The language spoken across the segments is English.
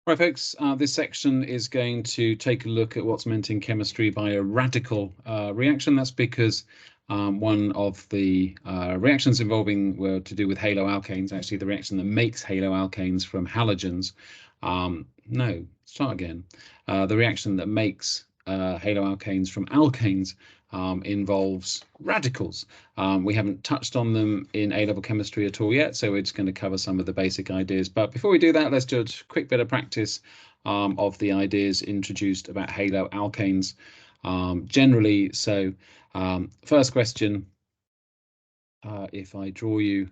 Right, folks, this section is going to take a look at what's meant in chemistry by a radical reaction. That's because one of the reactions involving were to do with haloalkanes, actually the reaction that makes haloalkanes from halogens. No, start again. The reaction that makes haloalkanes from alkanes involves radicals. We haven't touched on them in A-level chemistry at all yet, so we're just going to cover some of the basic ideas. But before we do that, let's do a quick bit of practice of the ideas introduced about haloalkanes generally. So first question, if I draw you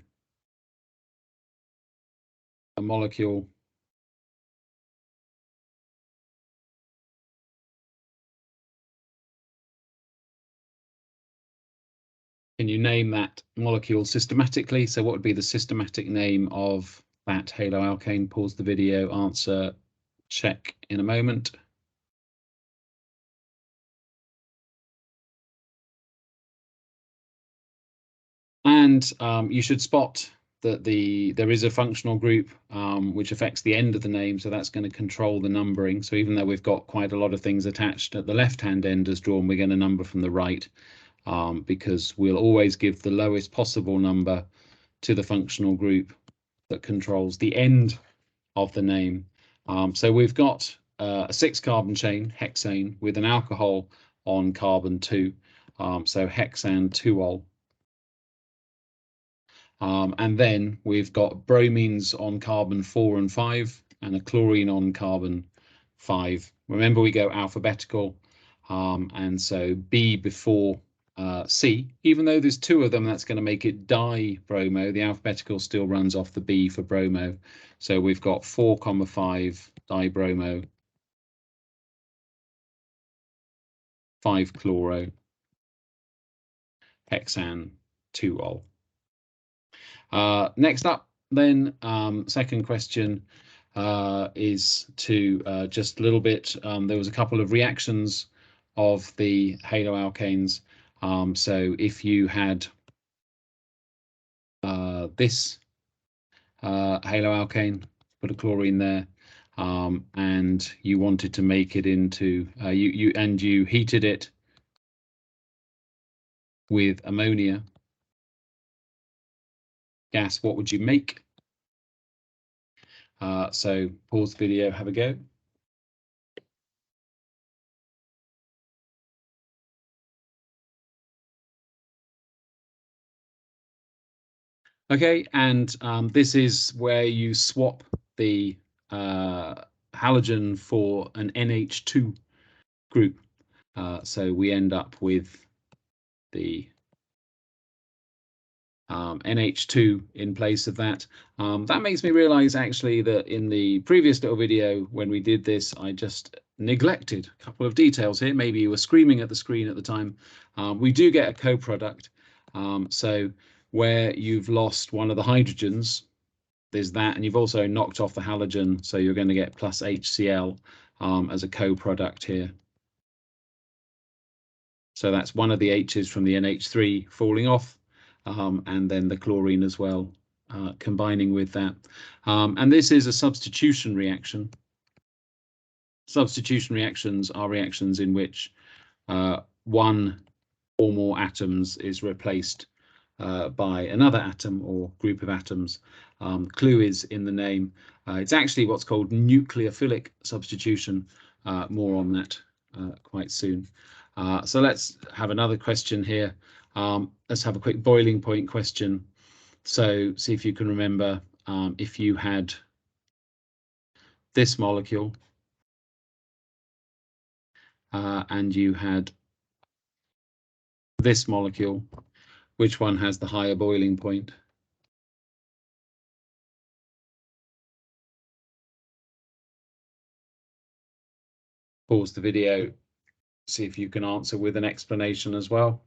a molecule can you name that molecule systematically? So what would be the systematic name of that haloalkane? Pause the video, answer, check in a moment. And you should spot that there is a functional group which affects the end of the name, so that's going to control the numbering. So even though we've got quite a lot of things attached at the left-hand end as drawn, we're going to number from the right because we'll always give the lowest possible number to the functional group that controls the end of the name. So we've got a 6-carbon chain, hexane, with an alcohol on carbon 2, so hexane 2-ol. And then we've got bromines on carbon 4 and 5 and a chlorine on carbon 5. Remember, we go alphabetical, and so B before C. Even though there's 2 of them, that's going to make it dibromo. The alphabetical still runs off the B for bromo. So we've got 4, 5 dibromo, 5 chloro, hexane 2-ol. Next up, then, second question is to just a little bit. There was a couple of reactions of the haloalkanes. So if you had this haloalkane, put a chlorine there, and you wanted to make it into you heated it with ammonia gas, what would you make? So pause the video, have a go. Okay, and this is where you swap the halogen for an NH2 group. So we end up with the NH2 in place of that. That makes me realize actually that in the previous little video when we did this, I just neglected a couple of details here. Maybe you were screaming at the screen at the time. We do get a co-product. So where you've lost one of the hydrogens, there's that, and you've also knocked off the halogen, so you're going to get plus HCl as a co-product here. So that's one of the H's from the NH3 falling off, and then the chlorine as well, combining with that. And this is a substitution reaction. Substitution reactions are reactions in which one or more atoms is replaced by another atom or group of atoms. Clue is in the name. It's actually what's called nucleophilic substitution. More on that quite soon. So let's have another question here. Let's have a quick boiling point question. So see if you can remember if you had this molecule and you had this molecule, which one has the higher boiling point? Pause the video, see if you can answer with an explanation as well.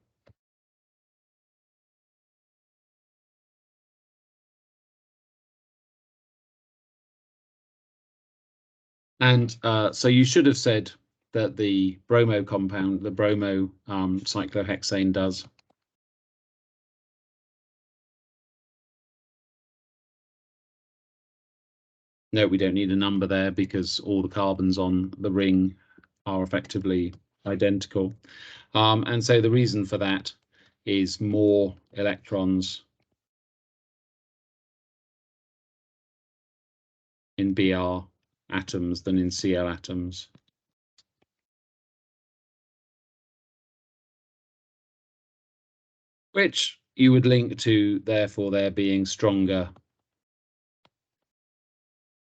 And so you should have said that the bromo compound, the bromo cyclohexane does. No, we don't need a number there because all the carbons on the ring are effectively identical. And so the reason for that is more electrons in Br atoms than in Cl atoms. Which you would link to, therefore, there being stronger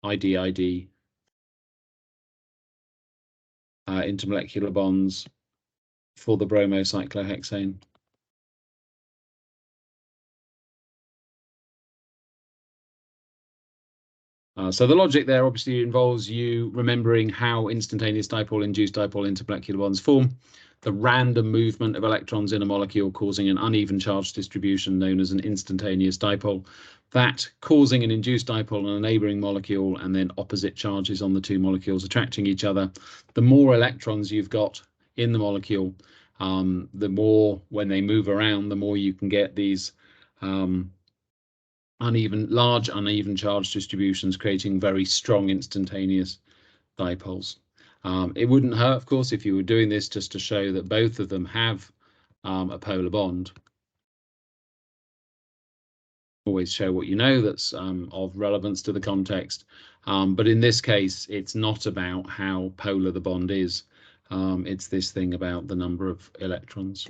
ID-ID intermolecular bonds for the bromocyclohexane. So the logic there obviously involves you remembering how instantaneous dipole-induced dipole intermolecular bonds form, the random movement of electrons in a molecule causing an uneven charge distribution known as an instantaneous dipole, that causing an induced dipole on a neighboring molecule, and then opposite charges on the two molecules attracting each other. The more electrons you've got in the molecule, the more, when they move around, the more you can get these large uneven charge distributions, creating very strong instantaneous dipoles. It wouldn't hurt, of course, if you were doing this just to show that both of them have a polar bond. Always show what you know that's of relevance to the context. But in this case, it's not about how polar the bond is. It's this thing about the number of electrons.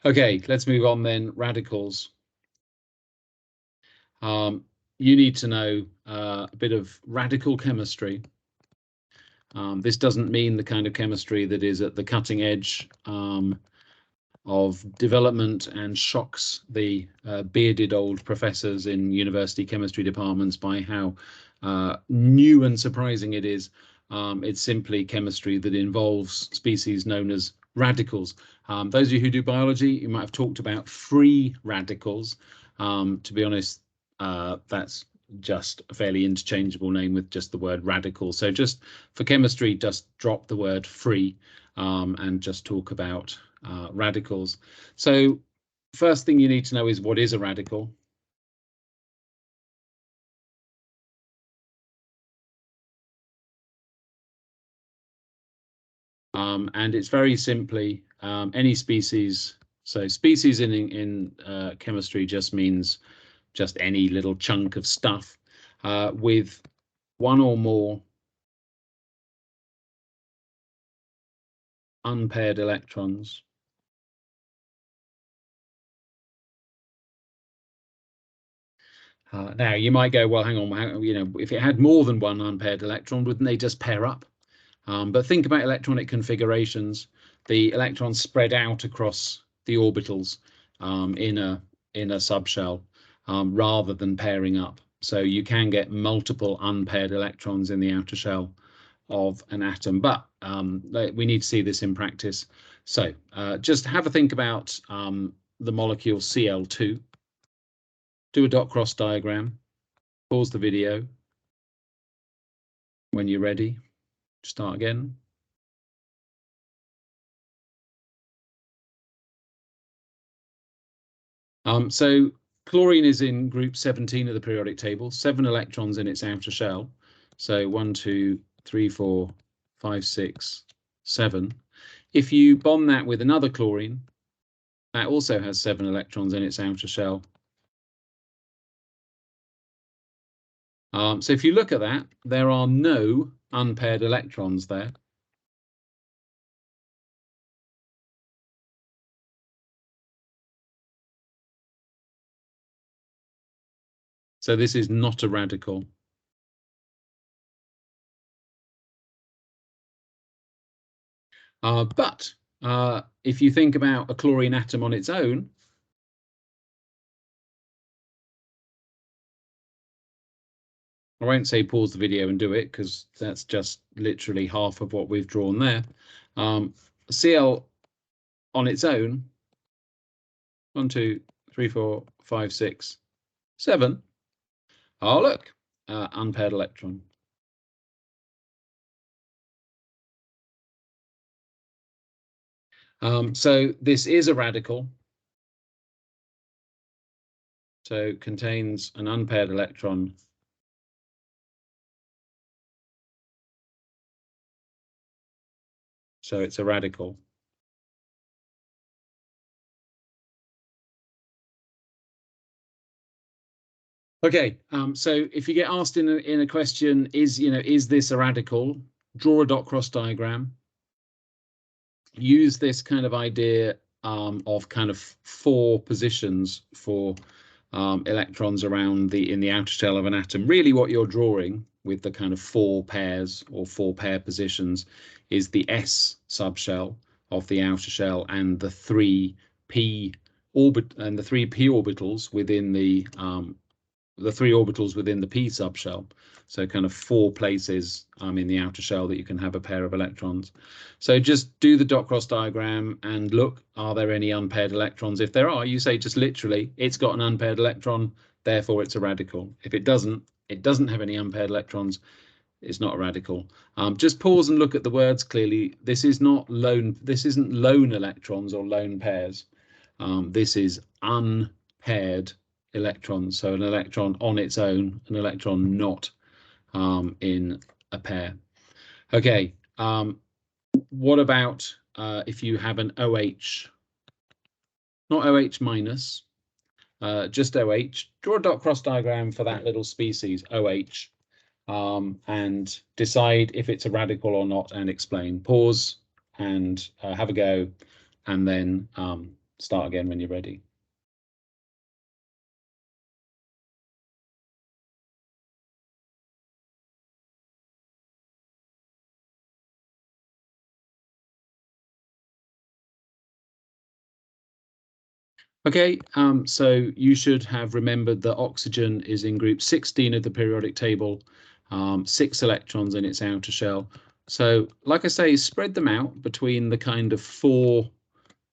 Okay, let's move on then. Radicals. You need to know a bit of radical chemistry. This doesn't mean the kind of chemistry that is at the cutting edge of development and shocks the bearded old professors in university chemistry departments by how new and surprising it is. It's simply chemistry that involves species known as radicals. Those of you who do biology, you might have talked about free radicals. To be honest, that's just a fairly interchangeable name with just the word radical. So just for chemistry, just drop the word free and just talk about radicals. So first thing you need to know is, what is a radical? And it's very simply any species. So species in chemistry just means just any little chunk of stuff with one or more unpaired electrons. Now you might go, well, hang on, you know, if it had more than one unpaired electron, wouldn't they just pair up? But think about electronic configurations. The electrons spread out across the orbitals in a subshell rather than pairing up. So you can get multiple unpaired electrons in the outer shell of an atom, but we need to see this in practice. So just have a think about the molecule Cl2. Do a dot cross diagram. Pause the video. When you're ready, start again. So chlorine is in group 17 of the periodic table, 7 electrons in its outer shell. So 1, 2, 3, 4, 5, 6, 7. If you bond that with another chlorine, that also has 7 electrons in its outer shell. So if you look at that, there are no unpaired electrons there. So this is not a radical. But if you think about a chlorine atom on its own, I won't say pause the video and do it, because that's just literally half of what we've drawn there. Cl on its own, 1, 2, 3, 4, 5, 6, 7. Oh, look, unpaired electron. So this is a radical. So contains an unpaired electron so it's a radical. Okay, so if you get asked in a question, is this a radical? Draw a dot cross diagram. Use this kind of idea of kind of 4 positions for electrons around in the outer shell of an atom. Really, what you're drawing with the kind of 4 pairs or 4 pair positions is the s subshell of the outer shell and the 3p orbitals within the 3 orbitals within the p subshell. So kind of 4 places in the outer shell that you can have a pair of electrons. So just do the dot cross diagram and look, are there any unpaired electrons? If there are, you say just literally, it's got an unpaired electron, therefore it's a radical. If it doesn't have any unpaired electrons, it's not a radical. Just pause and look at the words clearly. This isn't lone electrons or lone pairs. This is unpaired electrons, so an electron on its own, an electron not in a pair. Okay, what about if you have an OH, not OH minus, just OH? Draw a dot cross diagram for that little species, OH, and decide if it's a radical or not and explain. Pause and have a go, and then start again when you're ready. Okay, so you should have remembered that oxygen is in group 16 of the periodic table, 6 electrons in its outer shell. So, like I say, spread them out between the kind of 4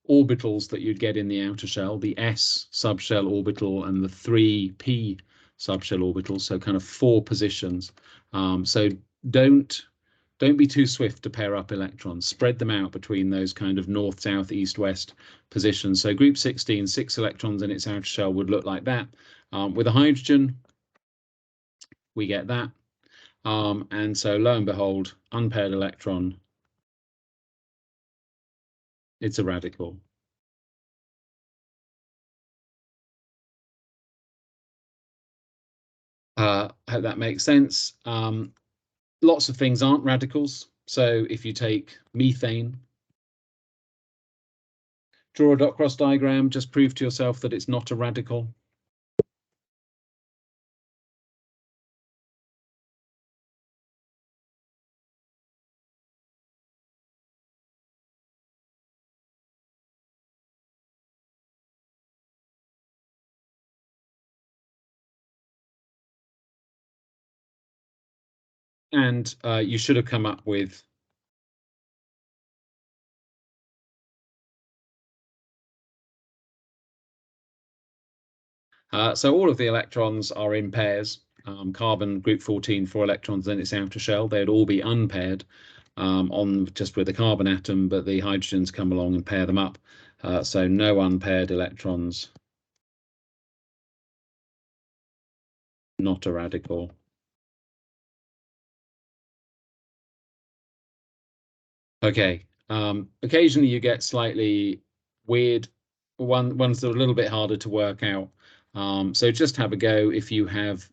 orbitals that you'd get in the outer shell, the s subshell orbital and the 3p subshell orbital, so kind of 4 positions. So don't be too swift to pair up electrons. Spread them out between those kind of north, south, east, west positions. So group 16, 6 electrons in its outer shell would look like that. With a hydrogen, we get that. And so lo and behold, unpaired electron, it's a radical. I hope that makes sense. Lots of things aren't radicals. So if you take methane, draw a dot cross diagram, just prove to yourself that it's not a radical. And you should have come up with so all of the electrons are in pairs. Carbon group 14, 4 electrons in its outer shell. They'd all be unpaired on just with the carbon atom, but the hydrogens come along and pair them up. So no unpaired electrons, not a radical. Okay, occasionally you get slightly weird ones that are a little bit harder to work out. So just have a go if you have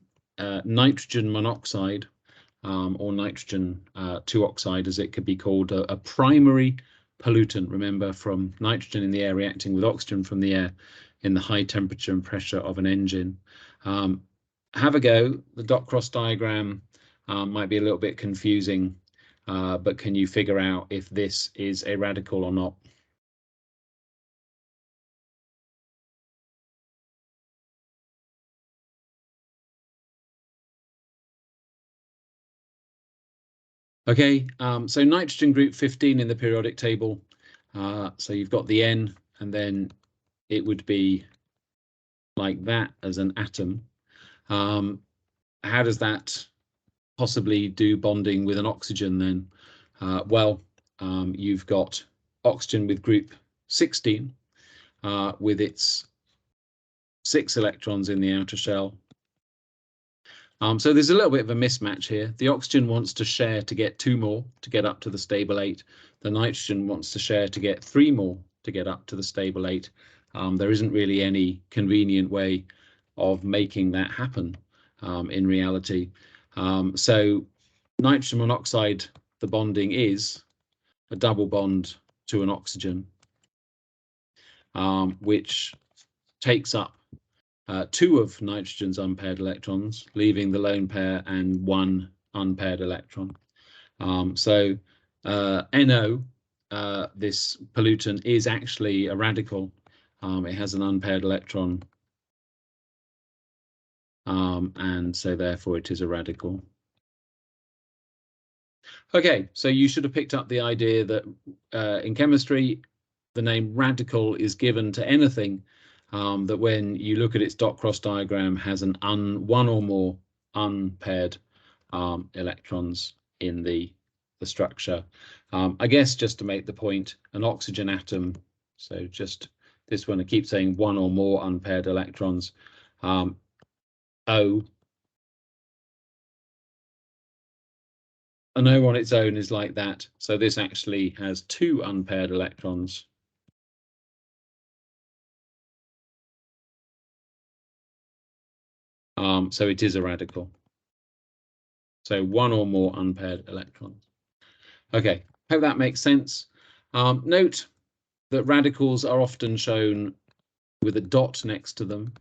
nitrogen monoxide or nitrogen 2 oxide, as it could be called, a primary pollutant, remember, from nitrogen in the air reacting with oxygen from the air in the high temperature and pressure of an engine. Have a go. The dot cross diagram might be a little bit confusing, but can you figure out if this is a radical or not? Okay, so nitrogen group 15 in the periodic table. So you've got the N, and then it would be like that as an atom. How does that possibly do bonding with an oxygen then? Well, you've got oxygen with group 16 with its 6 electrons in the outer shell. So there's a little bit of a mismatch here. The oxygen wants to share to get 2 more to get up to the stable 8. The nitrogen wants to share to get 3 more to get up to the stable 8. There isn't really any convenient way of making that happen in reality. So nitrogen monoxide, the bonding is a double bond to an oxygen, which takes up 2 of nitrogen's unpaired electrons, leaving the lone pair and 1 unpaired electron. So NO, this pollutant, is actually a radical. It has an unpaired electron, and so therefore it is a radical. Okay, so you should have picked up the idea that in chemistry, the name radical is given to anything that when you look at its dot cross diagram has an one or more unpaired electrons in the structure. I guess just to make the point, an oxygen atom, so just this one, I keep saying one or more unpaired electrons, O. An O on its own is like that. So this actually has 2 unpaired electrons. So it is a radical. So 1 or more unpaired electrons. Okay, hope that makes sense. Note that radicals are often shown with a dot next to them.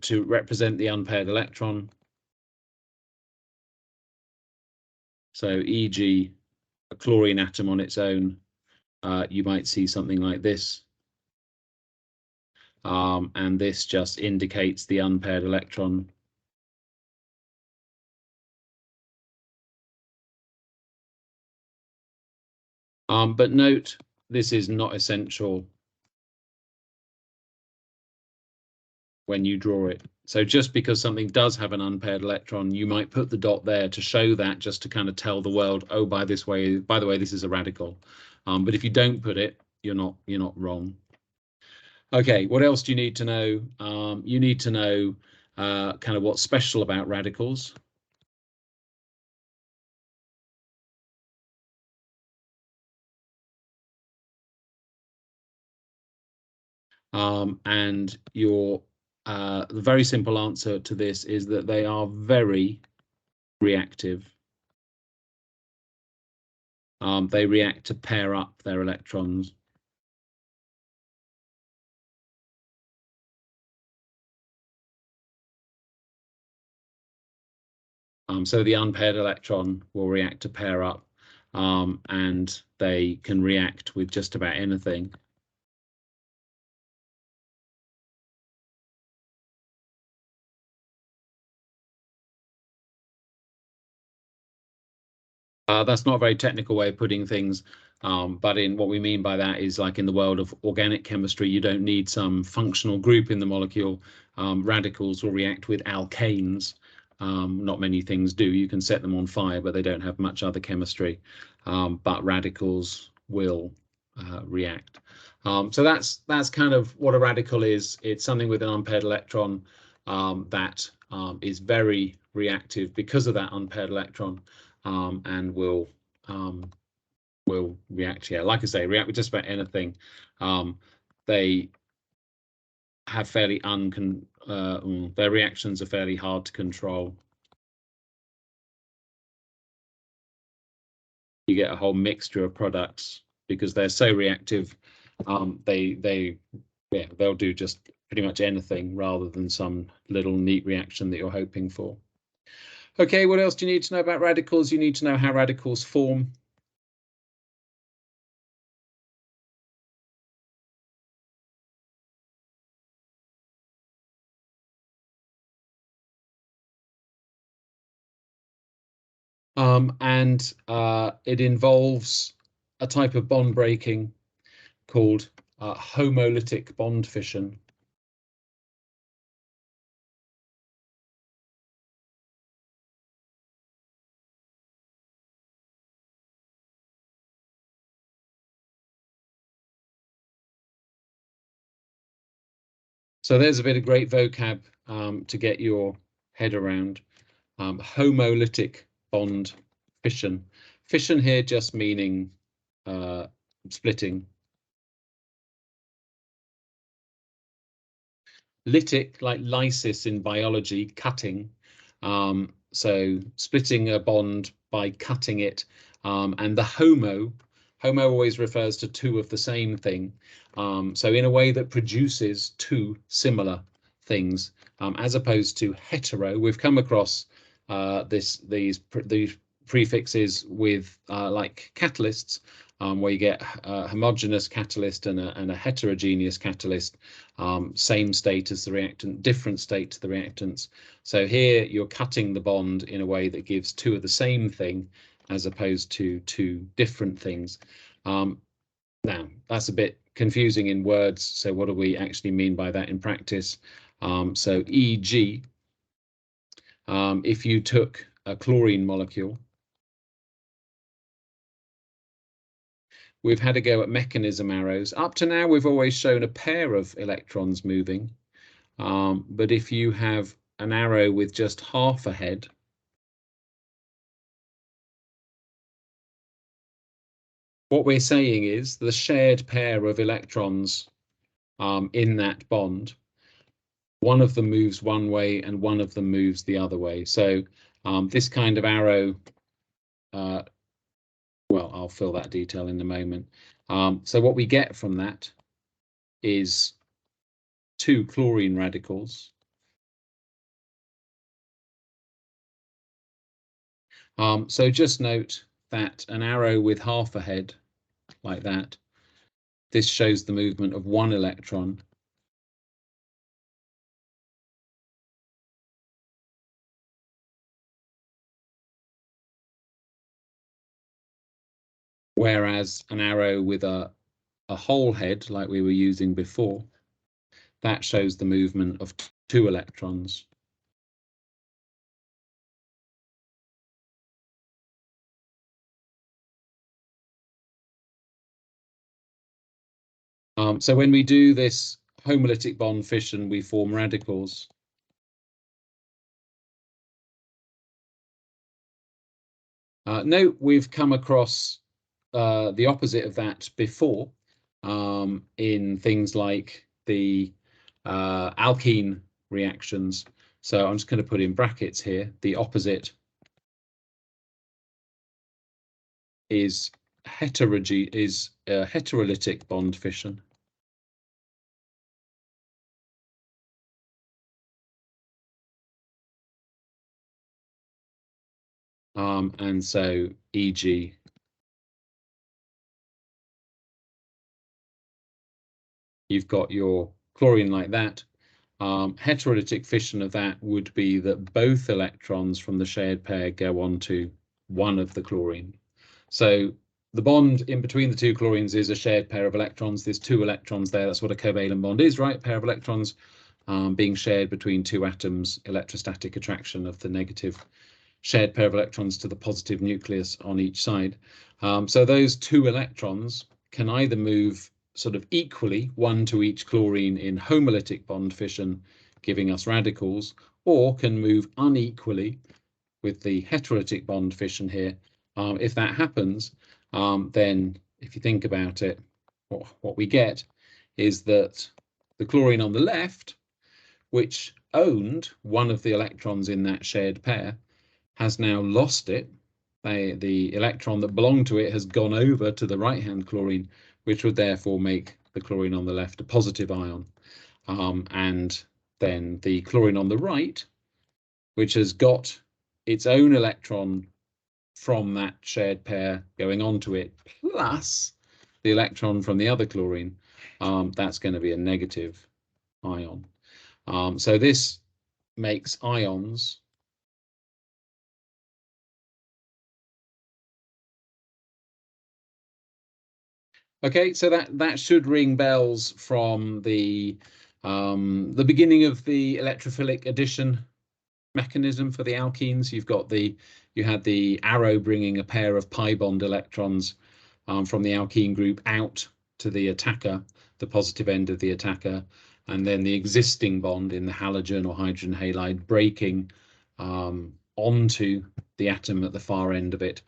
To represent the unpaired electron. So e.g. a chlorine atom on its own, you might see something like this. And this just indicates the unpaired electron. But note, this is not essential when you draw it. So just because something does have an unpaired electron, you might put the dot there to show that, just to kind of tell the world, oh, by the way, this is a radical. But if you don't put it, you're not wrong. Okay, what else do you need to know? You need to know kind of what's special about radicals. And the very simple answer to this is that they are very reactive. They react to pair up their electrons. So the unpaired electron will react to pair up, and they can react with just about anything. That's not a very technical way of putting things, but in what we mean by that is, like in the world of organic chemistry, you don't need some functional group in the molecule. Radicals will react with alkanes. Not many things do. You can set them on fire, but they don't have much other chemistry. But radicals will react. So that's kind of what a radical is. It's something with an unpaired electron that is very reactive because of that unpaired electron, and will react. Yeah, like I say, react with just about anything. They have fairly their reactions are fairly hard to control. You get a whole mixture of products because they're so reactive. They'll do just pretty much anything rather than some little neat reaction that you're hoping for. Okay, what else do you need to know about radicals? You need to know how radicals form. And it involves a type of bond breaking called homolytic bond fission. So there's a bit of great vocab to get your head around. Homolytic bond fission. Fission here just meaning splitting. Lytic, like lysis in biology, cutting. So splitting a bond by cutting it. And the homo always refers to two of the same thing. So in a way that produces two similar things, as opposed to hetero. We've come across these prefixes with like catalysts, where you get a homogeneous catalyst and a heterogeneous catalyst, same state as the reactant, different state to the reactants. So here you're cutting the bond in a way that gives two of the same thing as opposed to two different things. Now, that's a bit confusing in words, so what do we actually mean by that in practice? So e.g., if you took a chlorine molecule, we've had a go at mechanism arrows. Up to now, we've always shown a pair of electrons moving. But if you have an arrow with just half a head, what we're saying is the shared pair of electrons in that bond, one of them moves one way and one of them moves the other way. So this kind of arrow, well, I'll fill that detail in a moment. So what we get from that is two chlorine radicals. So just note that an arrow with half a head, like that, this shows the movement of one electron. Whereas an arrow with a whole head, like we were using before, that shows the movement of two electrons. So when we do this homolytic bond fission, we form radicals. Note we've come across the opposite of that before in things like the alkene reactions. So I'm just going to put in brackets here. The opposite is heterolytic bond fission. And so, e.g., you've got your chlorine like that. Heterolytic fission of that would be that both electrons from the shared pair go on to one of the chlorine. So the bond in between the two chlorines is a shared pair of electrons. There's two electrons there. That's what a covalent bond is, right? A pair of electrons being shared between two atoms, electrostatic attraction of the negative shared pair of electrons to the positive nucleus on each side. So those two electrons can either move sort of equally, one to each chlorine in homolytic bond fission, giving us radicals, or can move unequally with the heterolytic bond fission here. If that happens, then if you think about it, what we get is that the chlorine on the left, which owned one of the electrons in that shared pair, has now lost it. The electron that belonged to it has gone over to the right-hand chlorine, which would therefore make the chlorine on the left a positive ion. And then the chlorine on the right, which has got its own electron from that shared pair going onto it, plus the electron from the other chlorine, that's going to be a negative ion. So this makes ions okay, so that should ring bells from the beginning of the electrophilic addition mechanism for the alkenes. You had the arrow bringing a pair of pi bond electrons from the alkene group out to the attacker, the positive end of the attacker. and then the existing bond in the halogen or hydrogen halide breaking onto the atom at the far end of it,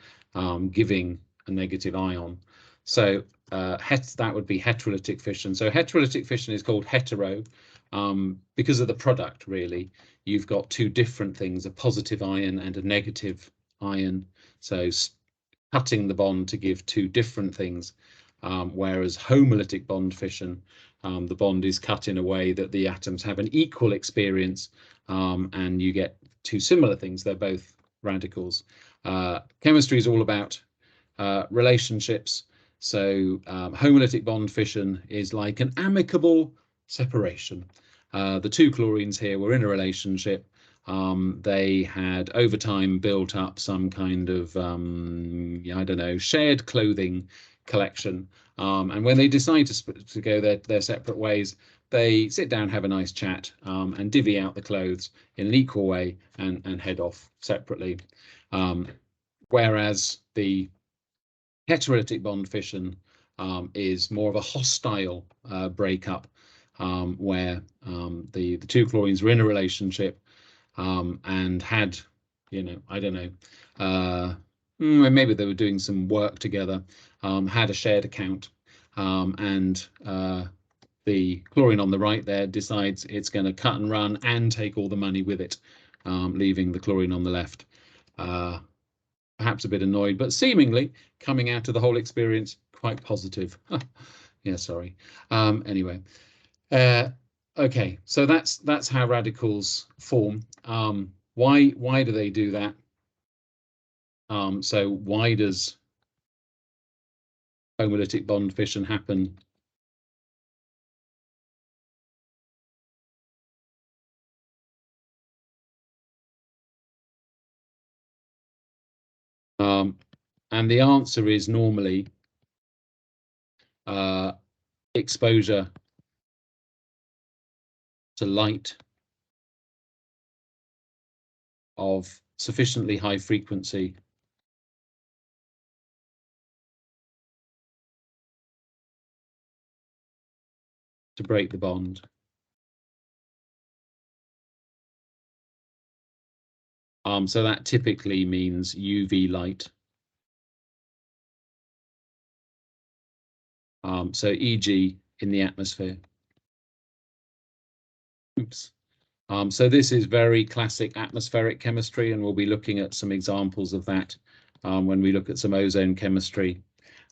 giving a negative ion. So that would be heterolytic fission. So heterolytic fission is called hetero because of the product, really. You've got two different things, a positive ion and a negative ion. So cutting the bond to give two different things, whereas homolytic bond fission, the bond is cut in a way that the atoms have an equal experience, and you get two similar things. They're both radicals. Chemistry is all about relationships. So homolytic bond fission is like an amicable separation. The two chlorines here were in a relationship. They had over time built up some kind of, I don't know, shared clothing collection. And when they decide to go their separate ways, they sit down, have a nice chat, and divvy out the clothes in an equal way and head off separately. Whereas the heterolytic bond fission is more of a hostile breakup, where the two chlorines were in a relationship and had, I don't know, maybe they were doing some work together, had a shared account, and the chlorine on the right there decides it's going to cut and run and take all the money with it, leaving the chlorine on the left. Perhaps a bit annoyed, but seemingly coming out of the whole experience quite positive. Yeah, sorry. Anyway, okay, so that's how radicals form. Why do they do that? So why does homolytic bond fission happen? And the answer is normally exposure to light of sufficiently high frequency to break the bond. So that typically means UV light. So e.g. in the atmosphere. Oops. So this is very classic atmospheric chemistry, and we'll be looking at some examples of that when we look at some ozone chemistry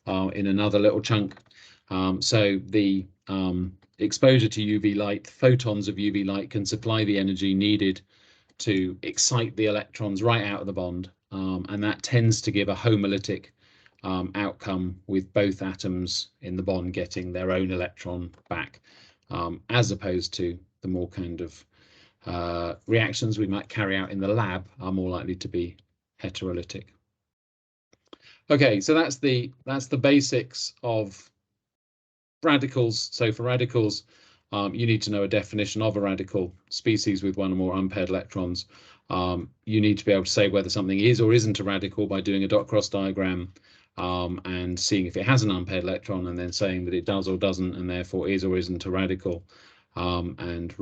in another little chunk. So the exposure to UV light, photons of UV light can supply the energy needed to excite the electrons right out of the bond, and that tends to give a homolytic outcome, with both atoms in the bond getting their own electron back, as opposed to the more kind of reactions we might carry out in the lab are more likely to be heterolytic. Okay, so that's the basics of radicals. So for radicals, you need to know a definition of a radical, species with one or more unpaired electrons. You need to be able to say whether something is or isn't a radical by doing a dot cross diagram and seeing if it has an unpaired electron, and then saying that it does or doesn't, and therefore is or isn't a radical. And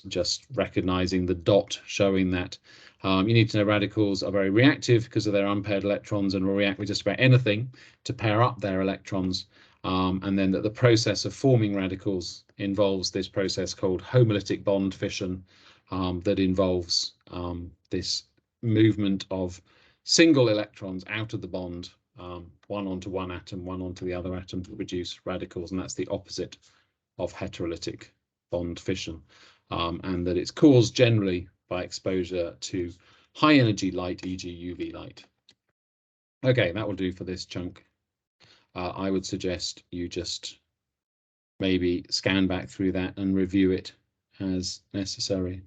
just recognizing the dot showing that. You need to know radicals are very reactive because of their unpaired electrons and will react with just about anything to pair up their electrons. And then that the process of forming radicals involves this process called homolytic bond fission, that involves this movement of single electrons out of the bond, one onto one atom, one onto the other atom, to produce radicals, and that's the opposite of heterolytic bond fission, and that it's caused generally by exposure to high energy light, e.g. UV light. Okay, that will do for this chunk. I would suggest you just maybe scan back through that and review it as necessary.